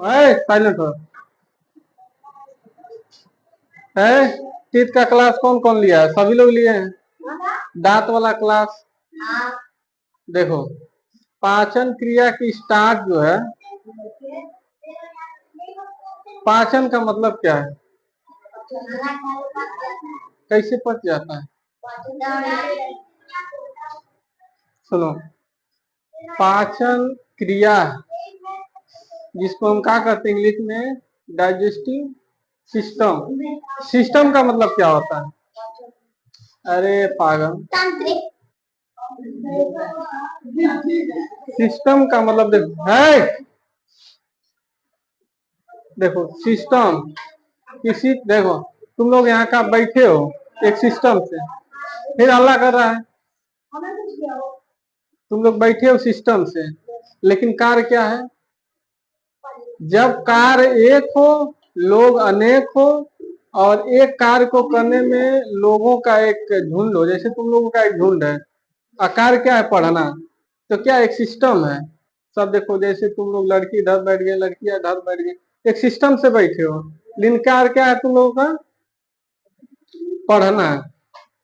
Silent हो। है teeth का क्लास कौन कौन लिया है? सभी लोग लिए हैं। दांत वाला क्लास देखो, पाचन क्रिया की स्टार्ट जो है, पाचन का मतलब क्या है? कैसे पच जाता है? सुनो, पाचन क्रिया जिसको हम क्या कहते हैं इंग्लिश में, डाइजेस्टिव सिस्टम। सिस्टम का मतलब क्या होता है? अरे पागल, सिस्टम का मतलब देखो सिस्टम किसी, देखो तुम लोग यहाँ का बैठे हो एक सिस्टम से, फिर हल्ला कर रहा है। तुम लोग बैठे हो सिस्टम से, लेकिन कार्य क्या है? जब कार्य एक हो, लोग अनेक हो, और एक कार्य को करने में लोगों का एक झुंड हो, जैसे तुम लोगों का एक झुंड है। कार्य क्या है? पढ़ना। तो क्या एक सिस्टम है? सब देखो, जैसे तुम लोग लड़की इधर बैठ गए, लड़कियां इधर बैठ गई, एक सिस्टम से बैठे हो, लेकिन कार्य क्या है तुम लोगों का? पढ़ना।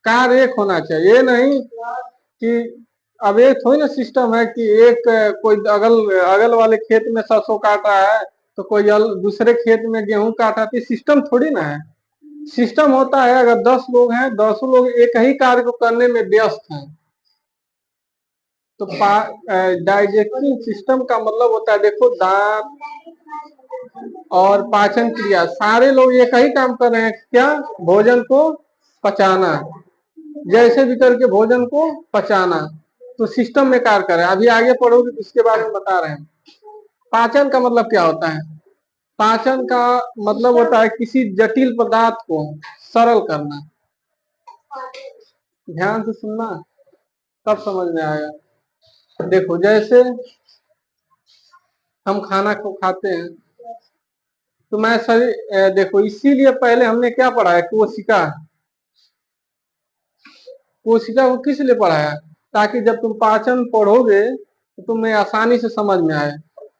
कार्य एक होना चाहिए, ये नहीं कि अब एक थोड़ी ना सिस्टम है कि एक कोई अगल अगल वाले खेत में सरसों काट रहा है तो कोई दूसरे खेत में गेहूं काटा, तो सिस्टम थोड़ी ना है। सिस्टम होता है अगर 10 लोग हैं, 10 लोग एक ही कार्य को करने में व्यस्त हैं, तो डाइजेस्टिंग सिस्टम का मतलब होता है, देखो दांत और पाचन क्रिया, सारे लोग एक ही काम कर रहे हैं, क्या? भोजन को पचाना, जैसे भी करके भोजन को पचाना। तो सिस्टम में कार्य कर रहे हैं। अभी आगे पढ़ोगे तो इसके बारे में बता रहे हैं। पाचन का मतलब क्या होता है? पाचन का मतलब होता है किसी जटिल पदार्थ को सरल करना। ध्यान से सुनना, तब समझ में आएगा। देखो जैसे हम खाना को खाते हैं, तो मैं सही देखो, इसीलिए पहले हमने क्या पढ़ा है? कोशिका। कोशिका को किस लिए पढ़ाया? ताकि जब तुम पाचन पढ़ोगे तो तुम्हें आसानी से समझ में आए।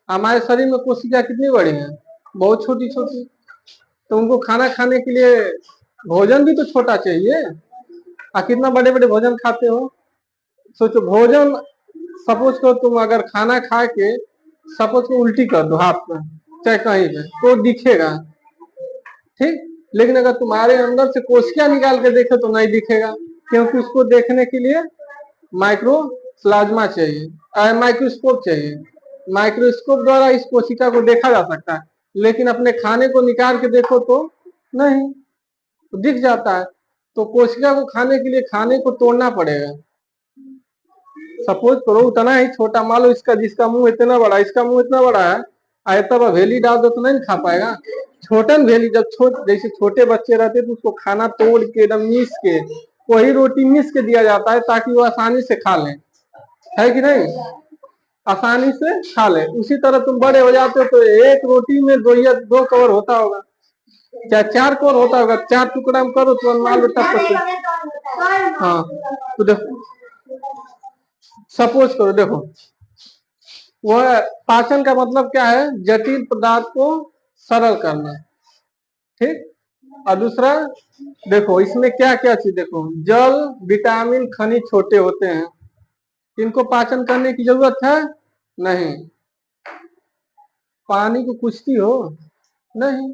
हमारे शरीर में कोशिका कितनी बड़ी है? बहुत छोटी छोटी। तो उनको खाना खाने के लिए भोजन भी तो छोटा चाहिए। कितना बड़े बड़े भोजन खाते हो? सोचो, भोजन सपोज करो तुम अगर खाना खा के सपोज को उल्टी कर दो हाथ में, चाहे कहीं पे, तो दिखेगा, ठीक। लेकिन अगर तुम्हारे अंदर से कोशिका निकाल के देखे तो नहीं दिखेगा, क्योंकि उसको देखने के लिए माइक्रो प्लाज्मा चाहिए, माइक्रोस्कोप चाहिए। माइक्रोस्कोप द्वारा इस कोशिका को देखा जा सकता है, लेकिन अपने खाने को निकाल के देखो तो नहीं, तो दिख जाता है। तो कोशिका को खाने के लिए खाने को तोड़ना पड़ेगा। सपोज करो उतना ही छोटा, मान लो इसका, जिसका मुंह इतना बड़ा, इसका मुंह इतना बड़ा है, आयता वेली डाल दो तो नहीं खा पाएगा। छोटन वेली, जब जैसे छोटे बच्चे रहते तो उसको खाना तोड़ के एकदम मीस के, वही रोटी मीस के दिया जाता है ताकि वो आसानी से खा ले, है कि नहीं? आसानी से खा ले। उसी तरह तुम बड़े हो जाते हो तो एक रोटी में दो या दो कवर होता होगा, चाहे 4 कवर होता होगा, 4 टुकड़ा में करो तो मान लो तब तक। हाँ, तो देखो सपोज करो, देखो वह पाचन का मतलब क्या है? जटिल पदार्थ को सरल करना, ठीक। और दूसरा देखो इसमें क्या क्या चीज, देखो जल, विटामिन, खनिज छोटे होते हैं, इनको पाचन करने की जरूरत है नहीं। पानी को कुछती हो नहीं,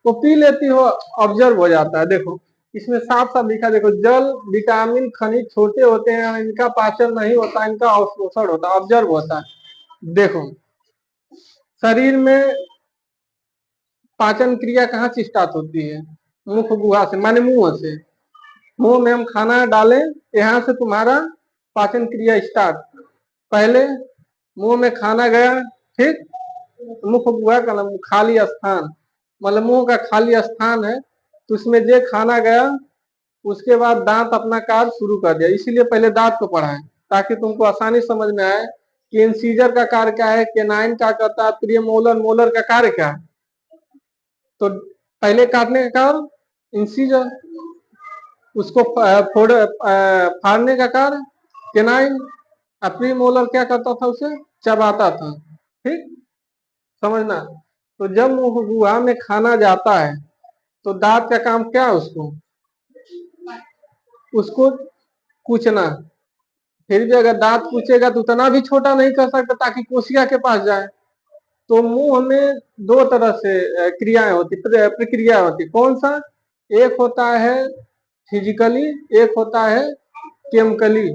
वो पी लेती हो, ऑब्जर्व हो जाता है। देखो इसमें साफ साफ लिखा, देखो जल, विटामिन, खनिज छोटे होते हैं, इनका पाचन नहीं होता, इनका अवशोषण होता है, ऑब्जर्व होता है। देखो शरीर में पाचन क्रिया कहाँ से स्टार्ट होती है? मुख गुहा से, माने मुंह से। मुंह में हम खाना डालें, यहाँ से तुम्हारा पाचन क्रिया स्टार्ट। पहले मुंह में खाना गया, ठीक, मुख गुहा का नाम खाली स्थान, मतलब मुंह का खाली स्थान है, तो उसमें जो खाना गया, उसके बाद दांत अपना कार्य शुरू कर दिया। इसीलिए पहले दांत को पढ़ाएं ताकि तुमको आसानी समझ में आए कि इंसीजर का कार्य क्या है, केनाइन क्या करता है, प्रिय मोलर, मोलर का कार्य क्या है। तो पहले काटने का कार्य इंसीजर, उसको फाड़ने का कार्य केनाइन, प्री मोलर क्या करता था? उसे चबाता था, ठीक। समझना। तो जब मुख गुहा में खाना जाता है तो दांत का काम क्या है, उसको उसको कूचना। फिर भी अगर दांत कूचेगा तो उतना भी छोटा नहीं कर सकता ताकि कोशिका के पास जाए। तो मुंह में दो तरह से क्रियाएं होती, प्रक्रिया होती। कौन सा? एक होता है फिजिकली, एक होता है केमिकली।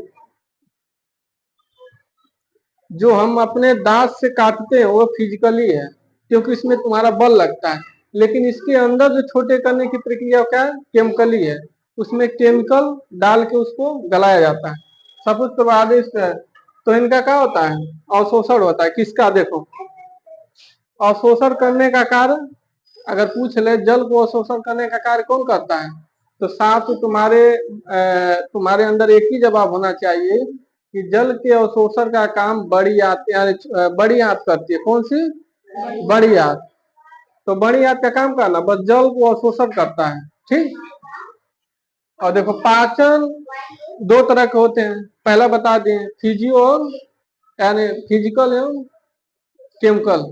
जो हम अपने दांत से काटते हैं वो फिजिकली है, क्योंकि इसमें तुम्हारा बल लगता है। लेकिन इसके अंदर जो छोटे करने की प्रक्रिया क्या है, केमिकली है। उसमें केमिकल डाल के उसको गलाया जाता है। सब कुछ आदेश है। तो इनका क्या होता है, अवशोषण होता है। किसका? देखो, अवशोषण करने का कार्य अगर पूछ ले, जल को अवशोषण करने का कार्य कौन करता है, तो साफ तुम्हारे अंदर एक ही जवाब होना चाहिए कि जल के अवशोषण का काम बड़ी आंत, बड़ी आंत करती है। कौन सी? बड़ी आंत। तो बड़ी आंत का काम करना, बस जल को अवशोषण करता है। ठीक। और देखो, पाचन दो तरह के होते हैं, पहला बता दिए, फिजियो यानी फिजिकल एवं केमिकल।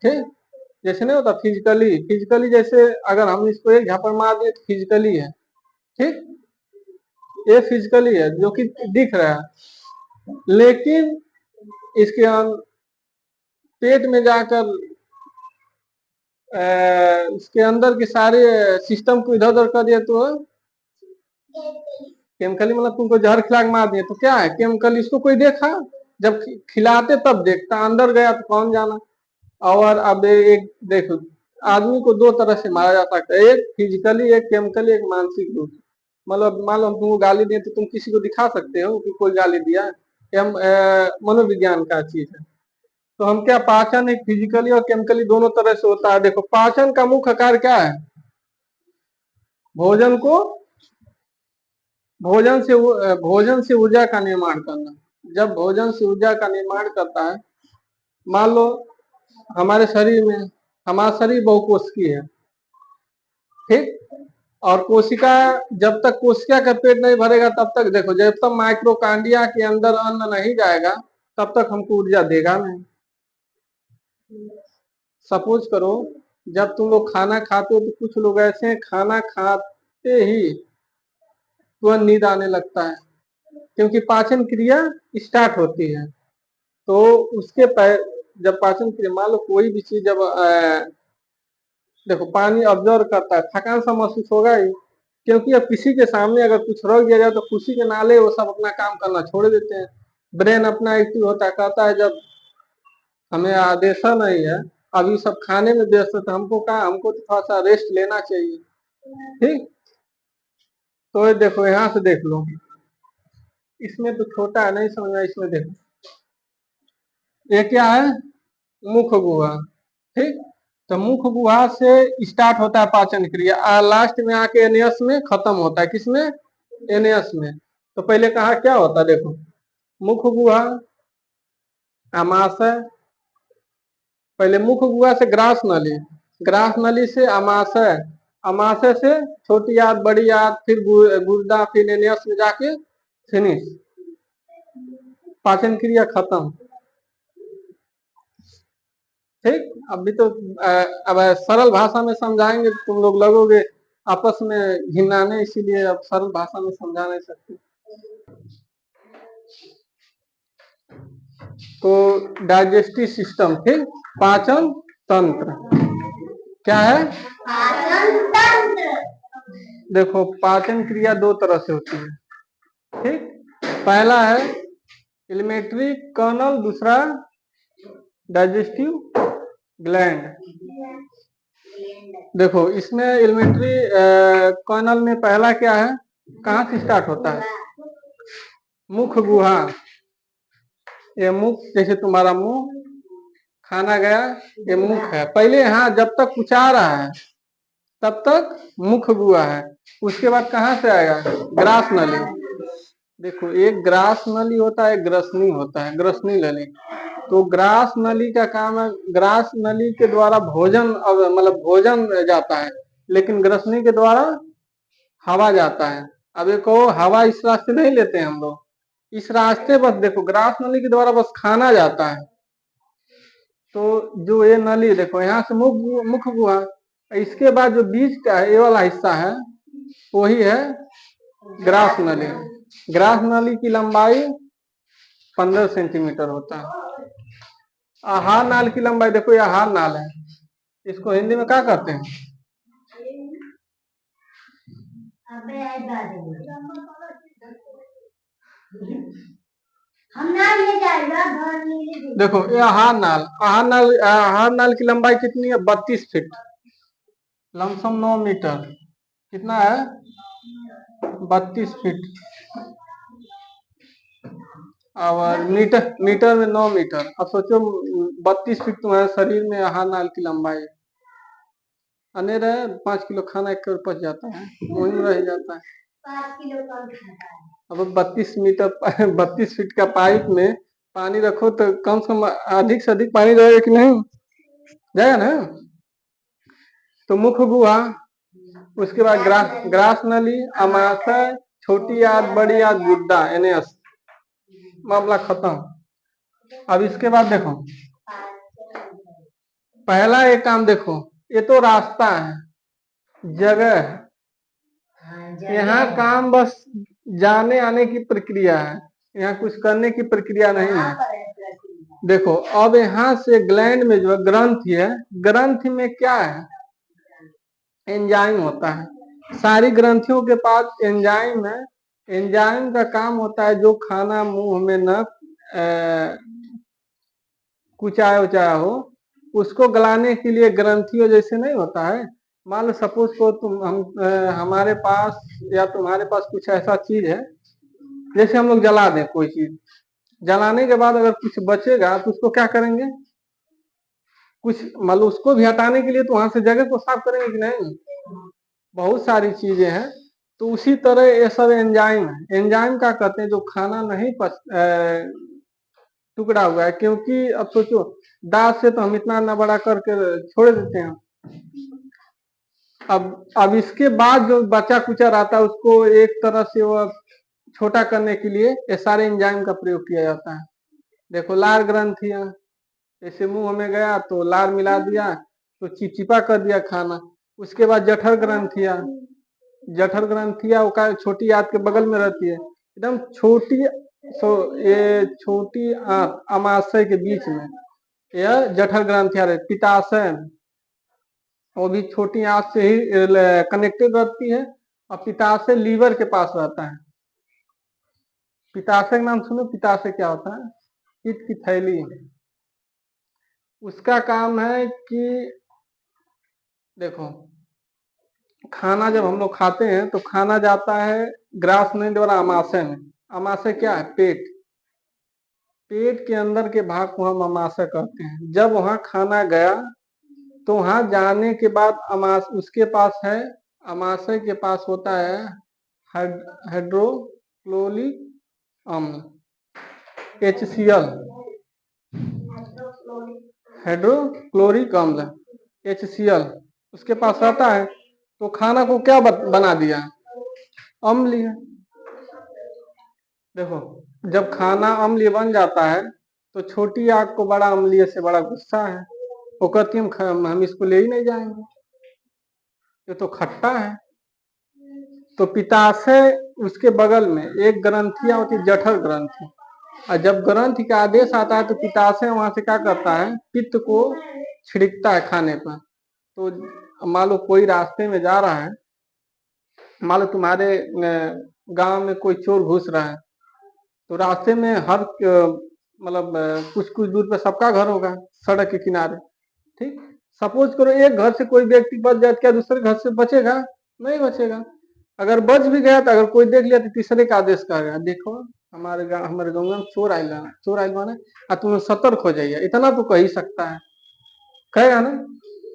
ठीक। जैसे नहीं होता फिजिकली, फिजिकली जैसे अगर हम इसको एक झापड़ मार दिए तो फिजिकली है। ठीक। ये फिजिकली है जो कि दिख रहा है। लेकिन इसके पेट में जाकर इसके अंदर के सारे सिस्टम को इधर उधर कर दिया तो केमिकली, मतलब तुमको जहर खिला के मार दिए तो क्या है, केमिकल। इसको कोई देखा? जब खिलाते तब देखता, अंदर गया तो कौन जाना। और अब एक देखो, आदमी को दो तरह से मारा जा सकता है, एक फिजिकली, एक केमिकली, एक मानसिक रूप से। मतलब मान लो हम तुमको गाली दिए तो तुम किसी को दिखा सकते हो कि कोई गाली दिया। मनोविज्ञान का चीज है। तो हम क्या, पाचन एक फिजिकली और केमिकली दोनों तरह से होता है। देखो, पाचन का मुख्य कार्य क्या है, भोजन को भोजन से ऊर्जा का निर्माण करना। जब भोजन से ऊर्जा का निर्माण करता है, मान लो हमारे शरीर में, हमारा शरीर बहुकोशिकीय है। ठीक। और कोशिका, जब तक कोशिका का पेट नहीं भरेगा तब तक, देखो, जब तक माइक्रोकांडिया के अंदर अन्न नहीं जाएगा तब तक हमको ऊर्जा देगा नहीं। सपोज करो, जब तुम लोग खाना खाते हो तो कुछ लोग ऐसे हैं, खाना खाते ही तुरंत नींद आने लगता है, क्योंकि पाचन क्रिया स्टार्ट होती है। तो जब पाचन क्रिया, मान लो कोई भी चीज जब देखो, पानी ऑब्जर्व करता है, थकान सा महसूस होगा ही, क्योंकि अब किसी के सामने अगर कुछ रख दिया जाए तो खुशी के नाले वो सब अपना काम करना छोड़ देते हैं। ब्रेन अपना एक्टिव होता है, कहता है जब हमें आदेश नहीं है, अभी सब खाने में व्यस्त है, तो हमको कहा, हमको तो थोड़ा सा रेस्ट लेना चाहिए। ठीक। तो ये देखो, यहाँ से देख लो, इसमें तो छोटा है, नहीं समझ में, इसमें देखो, ये क्या है, मुख गुहा। ठीक। तो मुख गुहा से स्टार्ट होता है पाचन क्रिया, लास्ट में आके एनियस में खत्म होता है। किसमें? एनियस में। तो पहले कहा क्या होता है, देखो, मुख गुहा, आमाशय, पहले मुख गुहा से ग्रास नली, ग्रास नली से अमाशय, अमाशय से छोटी आंत, बड़ी आंत, फिर गुर्दा, फिर एनियस में जाके फिनिश, पाचन क्रिया खत्म। ठीक। अभी तो अब सरल भाषा में समझाएंगे तो तुम लोग लगोगे आपस में घिनाने, इसीलिए अब सरल भाषा में समझा नहीं सकते। तो डाइजेस्टिव सिस्टम, ठीक, पाचन तंत्र क्या है, पाचन तंत्र। देखो, पाचन क्रिया दो तरह से होती है। ठीक। पहला है एलिमेंट्री कर्नल, दूसरा डाइजेस्टिव ग्लैंड। देखो, इसमें एलिमेंट्री कर्नल में पहला क्या है, कहाँ से स्टार्ट होता है, मुख गुहा। ये मुख, जैसे तुम्हारा मुंह, खाना गया, ये मुख है। पहले यहाँ जब तक कुचा रहा है तब तक मुख गुहा है। उसके बाद कहाँ से आएगा, ग्रास नली। देखो, एक ग्रास नली होता है, ग्रसनी होता है, ग्रसनी नली। तो ग्रास नली का काम है, ग्रास नली के द्वारा भोजन, मतलब भोजन जाता है, लेकिन ग्रसनी के द्वारा हवा जाता है। अब एक हवा इस रास्ते नहीं लेते हैं हम लोग, इस रास्ते बस देखो, ग्रास नली के द्वारा बस खाना जाता है। तो जो ये नली देखो यहाँ से मुख गुहा, इसके बाद जो बीच का है ये वाला हिस्सा है वही है ग्रास नली। ग्रास नली की लंबाई 15 सेंटीमीटर होता है। आहार नाल की लंबाई देखो ये आहार नाल है, इसको हिंदी में क्या कहते हैं? देखो ये आहार नाल, आहार नाल की लंबाई कितनी है? 32 फीट, लमसम 9 मीटर। कितना है? 32 फीट। और मीटर में 9 मीटर। अब सोचो 32 फीट तुम्हारे शरीर में आहार नाल की लंबाई, अनेर है 5 किलो खाना एक पच जाता है, वही में रह जाता है। 5 किलो कम खाता है। अब 32 फीट का पाइप में पानी रखो तो कम से कम अधिक से अधिक पानी रहेगा कि नहीं? जाएगा ना। तो मुख्य गुहा, उसके बाद ग्रास नली, अमाशय, छोटी आंत, बड़ी आंत, गुड्डा, एनेस, मामला खत्म। अब इसके बाद देखो पहला एक काम देखो, ये तो रास्ता है, जगह है। यहाँ काम बस जाने आने की प्रक्रिया है, यहाँ कुछ करने की प्रक्रिया नहीं है। देखो अब यहाँ से ग्लैंड में जो ग्रंथि है, ग्रंथि में क्या है? एंजाइम होता है। सारी ग्रंथियों के पास एंजाइम है। एंजाइम का काम होता है जो खाना मुंह में न कुचाया उचाया हो उसको गलाने के लिए ग्रंथियों जैसे नहीं होता है। मान लो सपोज को हमारे पास या तुम्हारे पास कुछ ऐसा चीज है, जैसे हम लोग जला दें कोई चीज, जलाने के बाद अगर कुछ बचेगा तो उसको क्या करेंगे? कुछ मान लो उसको भी हटाने के लिए तो वहां से जगह को साफ करेंगे कि नहीं? बहुत सारी चीजें हैं। तो उसी तरह ये सब एंजाइम है। एंजाइम क्या कहते हैं? जो खाना नहीं टुकड़ा हुआ है, क्योंकि अब सोचो दांत से तो हम इतना बड़ा करके छोड़ देते हैं। अब इसके बाद जो बचा कुचा रहता है उसको एक तरह से वो छोटा करने के लिए ये सारे एंजाइम का प्रयोग किया जाता है। देखो लार ग्रंथियां, जैसे मुंह में गया तो लार मिला दिया तो चिपचिपा कर दिया खाना। उसके बाद जठर ग्रंथियां, जठर ग्रंथियां वो का छोटी आंत के बगल में रहती है, एकदम छोटी। ये छोटी आंत अमाशय के बीच में यह जठर ग्रंथियां रहती। पित्ताशय वो भी छोटी आंत से ही कनेक्टेड रहती है, और पित्ताशय लीवर के पास रहता है। पित्ताशय का नाम सुनो, पित्ताशय क्या होता है? पित्त की थैली। उसका काम है कि देखो खाना जब हम लोग खाते हैं तो खाना जाता है ग्रास नली द्वारा अमाशय में। अमाशय क्या है? पेट। पेट के अंदर के भाग को हम अमाशय कहते हैं। जब वहां खाना गया तो वहां जाने के बाद उसके पास है, अमाशय के पास होता है हाइड्रोक्लोरिक अम्ल, HCl, हाइड्रोक्लोरिक अम्ल, HCl उसके पास रहता है। तो खाना को क्या बना दिया? अम्लीय। देखो जब खाना अम्लीय बन जाता है तो छोटी आग को बड़ा अम्लीय से बड़ा गुस्सा है, वो कहती हम इसको ले ही नहीं जाएंगे, ये तो खट्टा है। तो पित्ताशय उसके बगल में एक ग्रंथियां होती जठर ग्रंथि, और जब ग्रंथि का आदेश आता है तो पित्ताशय वहां से क्या करता है? पित्त को छिड़कता है खाने पर। तो मान लो कोई रास्ते में जा रहा है, मान लो तुम्हारे गांव में कोई चोर घुस रहा है, तो रास्ते में हर मतलब कुछ कुछ दूर पे सबका घर होगा सड़क के किनारे, ठीक। सपोज करो एक घर से कोई व्यक्ति बच जाए, क्या दूसरे घर से बचेगा? नहीं बचेगा। अगर बच भी गया तो अगर कोई देख लिया तो तीसरे का आदेश करेगा, देखो हमारे गाँव में चोर आयल माने तुम सतर्क हो जाइए, इतना तो कह ही सकता है, कहेगा ना।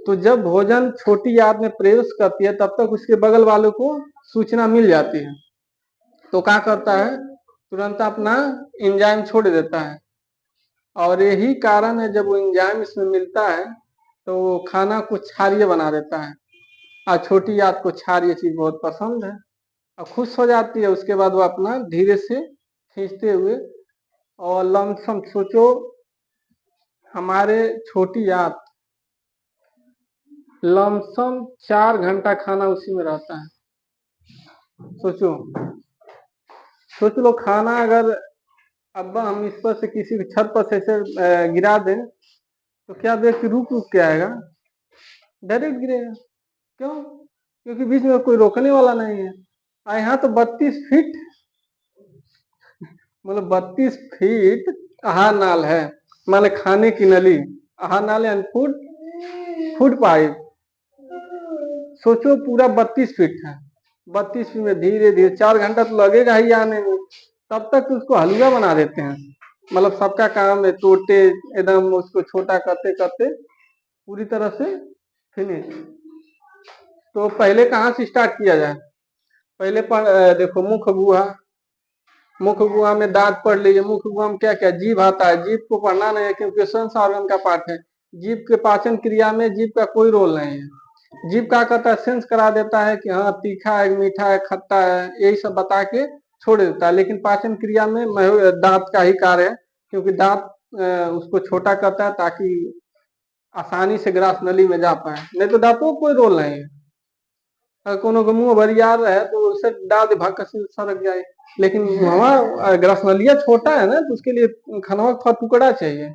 तो जब भोजन छोटी आंत में प्रवेश करती है तब तक उसके बगल वालों को सूचना मिल जाती है, तो क्या करता है? तुरंत अपना एंजाइम छोड़ देता है। और यही कारण है जब वो एंजाइम इसमें मिलता है तो वो खाना को क्षारीय बना देता है। और छोटी आंत को क्षारीय चीज बहुत पसंद है और खुश हो जाती है। उसके बाद वो अपना धीरे से खींचते हुए, और लमसम सोचो हमारे छोटी आंत लमसम 4 घंटा खाना उसी में रहता है। सोचो, सोच लो खाना अगर अब हम इस पर से किसी भी छत पर से ऐसे गिरा दें तो क्या व्यक्ति रुक रुक के आएगा? डायरेक्ट गिरेगा। क्यों? क्योंकि बीच में कोई रोकने वाला नहीं है। यहाँ तो 32 फीट, मतलब 32 फीट आहार नाल है, माने खाने की नली, आहार नाल यानी फूड फूड पाइप। सोचो पूरा 32 फीट है, 32 फीट में धीरे धीरे 4 घंटा तो लगेगा ही आने में। तब तक तो उसको हलवा बना देते हैं, मतलब सबका काम है टोटे एकदम उसको छोटा करते करते पूरी तरह से फिनिश। तो पहले कहाँ से स्टार्ट किया जाए? पहले देखो मुख गुहा में दांत पढ़ लीजिए। मुख गुहा में क्या क्या जीभ आता है, जीभ को पढ़ना नहीं है क्योंकि सेंस ऑर्गन का पार्ट है। जीभ के पाचन क्रिया में जीभ का कोई रोल नहीं है। जीभ क्या करता है, सेंस करा देता है कि हाँ तीखा है, मीठा है, खट्टा है, यही सब बता के छोड़ देता है। लेकिन पाचन क्रिया में दांत का ही कार्य है, क्योंकि दांत उसको छोटा करता है ताकि आसानी से ग्रास नली में जा पाए। नहीं तो दांतों को कोई रोल नहीं है। अगर कोनो के मुंह भरियार है तो उसे डाल दे भक्क से सरक जाए। लेकिन वहाँ ग्रासनलिया छोटा है ना, तो उसके लिए खनवा का टुकड़ा चाहिए।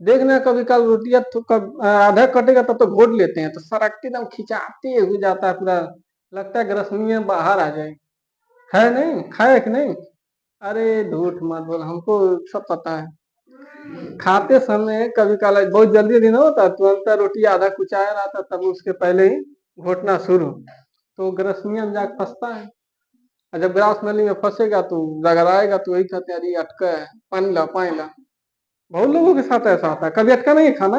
देखना कभी कल रोटियां तो आधा कटेगा तब तो घोट लेते हैं, तो सरकते एकदम खिंचाते हुए जाता है पूरा, लगता है ग्रसनिया बाहर आ जाए। है नहीं? खाए कि नहीं? अरे झूठ मत बोल, हमको सब पता है। खाते समय कभी कल बहुत जल्दी दिन होता, तुरंत रोटी आधा कुचाया रहता, तब उसके पहले ही घोटना शुरू, तो ग्रसनिया में जाके फंसता है। और जब ग्रास नली में फंसेगा तो रगड़ाएगा, तो वही कहते हैं अरे अटका है, पानी ला पानी ला। बहुत लोगों के साथ ऐसा होता है। कभी अटका नहीं है खाना?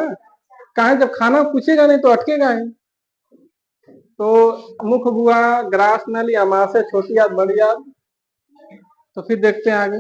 कहा जब खाना पूछेगा नहीं तो अटकेगा ही। तो मुख गुहा, ग्रास नली, अमाशय, छोटी आंत, बड़ी आंत। तो फिर देखते हैं आगे।